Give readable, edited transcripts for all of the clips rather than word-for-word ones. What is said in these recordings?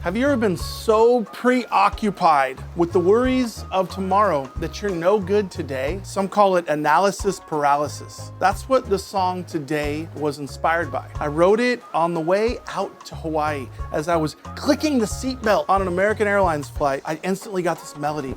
Have you ever been so preoccupied with the worries of tomorrow that you're no good today? Some call it analysis paralysis. That's what the song today was inspired by. I wrote it on the way out to Hawaii. As I was clicking the seatbelt on an American Airlines flight, I instantly got this melody.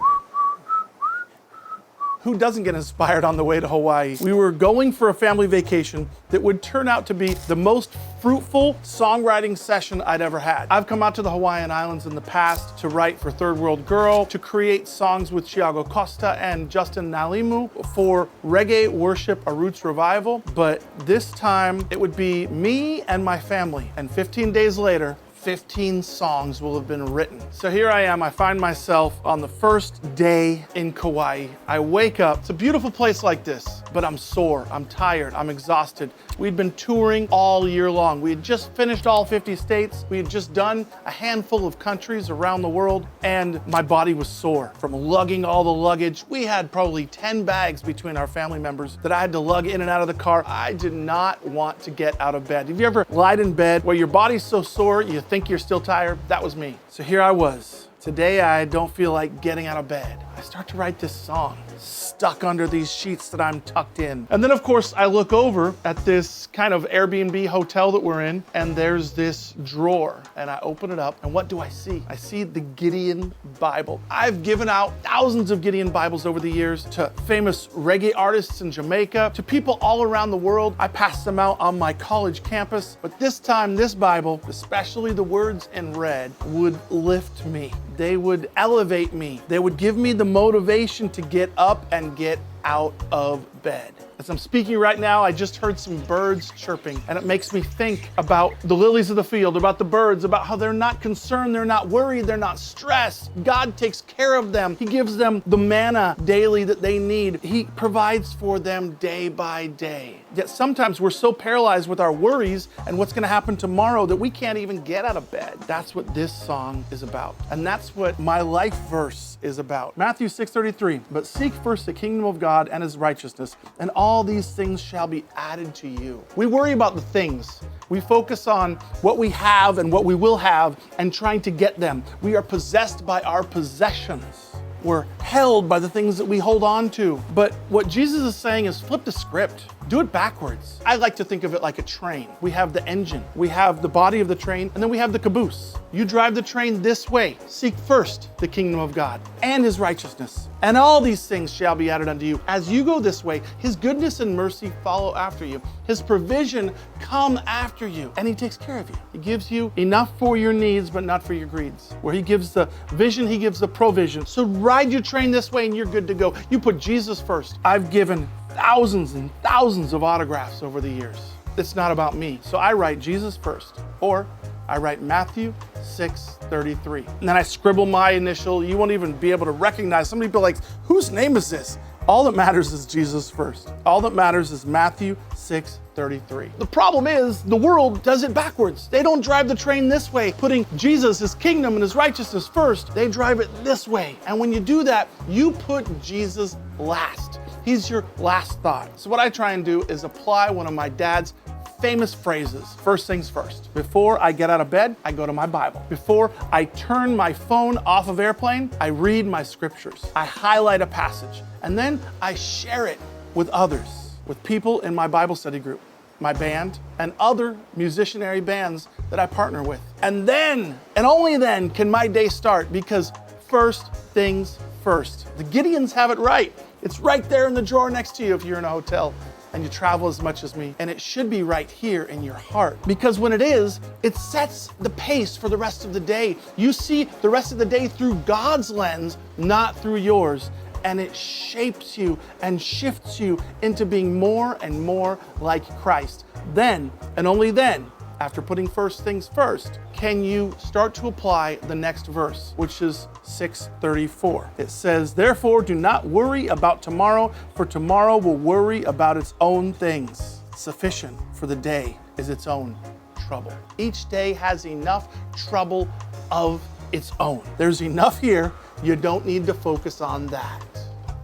Who doesn't get inspired on the way to Hawaii? We were going for a family vacation that would turn out to be the most fruitful songwriting session I'd ever had. I've come out to the Hawaiian Islands in the past to write for Third World Girl, to create songs with Thiago Costa and Justin Nalimu for reggae worship, a roots revival. But this time it would be me and my family. And 15 days later, 15 songs will have been written. So here I am, I find myself on the first day in Kauai. I wake up, it's a beautiful place like this, but I'm sore, I'm tired, I'm exhausted. We'd been touring all year long. We had just finished all 50 states. We had just done a handful of countries around the world, and my body was sore from lugging all the luggage. We had probably 10 bags between our family members that I had to lug in and out of the car. I did not want to get out of bed. Have you ever lied in bed where your body's so sore you think you're still tired? That was me. So here I was. Today I don't feel like getting out of bed. I start to write this song, stuck under these sheets that I'm tucked in. And then of course I look over at this kind of Airbnb hotel that we're in, and there's this drawer, and I open it up, and what do I see? I see the Gideon Bible. I've given out thousands of Gideon Bibles over the years to famous reggae artists in Jamaica, to people all around the world. I passed them out on my college campus, but this time this Bible, especially the words in red, would lift me. They would elevate me. They would give me the motivation to get up and get out of bed. As I'm speaking right now, I just heard some birds chirping, and it makes me think about the lilies of the field, about the birds, about how they're not concerned, they're not worried, they're not stressed. God takes care of them. He gives them the manna daily that they need. He provides for them day by day. Yet sometimes we're so paralyzed with our worries and what's gonna happen tomorrow that we can't even get out of bed. That's what this song is about. And that's what my life verse is about. Matthew 6:33, but seek first the kingdom of God and his righteousness, and all these things shall be added to you. We worry about the things. We focus on what we have and what we will have and trying to get them. We are possessed by our possessions. We're held by the things that we hold on to. But what Jesus is saying is flip the script. Do it backwards. I like to think of it like a train. We have the engine, we have the body of the train, and then we have the caboose. You drive the train this way. Seek first the kingdom of God and his righteousness, and all these things shall be added unto you. As you go this way, his goodness and mercy follow after you. His provision come after you, and he takes care of you. He gives you enough for your needs, but not for your greeds. Where he gives the vision, he gives the provision. So ride your train this way and you're good to go. You put Jesus first. I've given thousands and thousands of autographs over the years. It's not about me. So I write Jesus first, or I write Matthew 6:33. And then I scribble my initial. You won't even be able to recognize. Some people are like, whose name is this? All that matters is Jesus first. All that matters is Matthew 6:33. The problem is the world does it backwards. They don't drive the train this way, putting Jesus, his kingdom, and his righteousness first. They drive it this way. And when you do that, you put Jesus last. He's your last thought. So what I try and do is apply one of my dad's famous phrases. First things first. Before I get out of bed, I go to my Bible. Before I turn my phone off of airplane, I read my scriptures. I highlight a passage, and then I share it with others, with people in my Bible study group, my band, and other musicianary bands that I partner with. And then, and only then, can my day start, because first things first. The Gideons have it right. It's right there in the drawer next to you if you're in a hotel and you travel as much as me. And it should be right here in your heart, because when it is, it sets the pace for the rest of the day. You see the rest of the day through God's lens, not through yours. And it shapes you and shifts you into being more and more like Christ. Then, and only then, after putting first things first, can you start to apply the next verse, which is 6:34. It says, therefore, do not worry about tomorrow, for tomorrow will worry about its own things. Sufficient for the day is its own trouble. Each day has enough trouble of its own. There's enough here. You don't need to focus on that.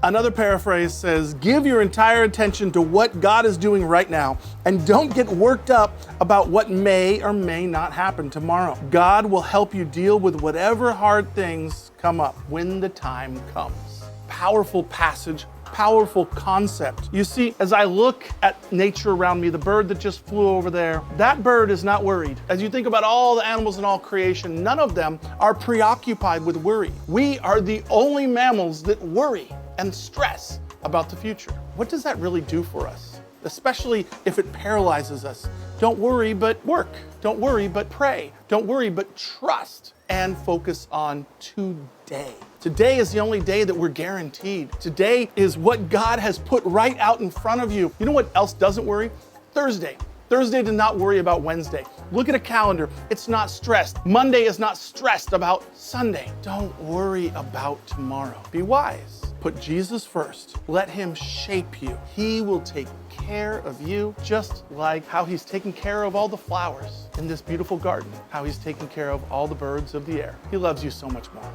Another paraphrase says, give your entire attention to what God is doing right now and don't get worked up about what may or may not happen tomorrow. God will help you deal with whatever hard things come up when the time comes. Powerful passage, powerful concept. You see, as I look at nature around me, the bird that just flew over there, that bird is not worried. As you think about all the animals in all creation, none of them are preoccupied with worry. We are the only mammals that worry and stress about the future. What does that really do for us? Especially if it paralyzes us. Don't worry, but work. Don't worry, but pray. Don't worry, but trust and focus on today. Today is the only day that we're guaranteed. Today is what God has put right out in front of you. You know what else doesn't worry? Thursday. Thursday did not worry about Wednesday. Look at a calendar. It's not stressed. Monday is not stressed about Sunday. Don't worry about tomorrow. Be wise. Put Jesus first. Let him shape you. He will take care of you just like how he's taking care of all the flowers in this beautiful garden, how he's taking care of all the birds of the air. He loves you so much more.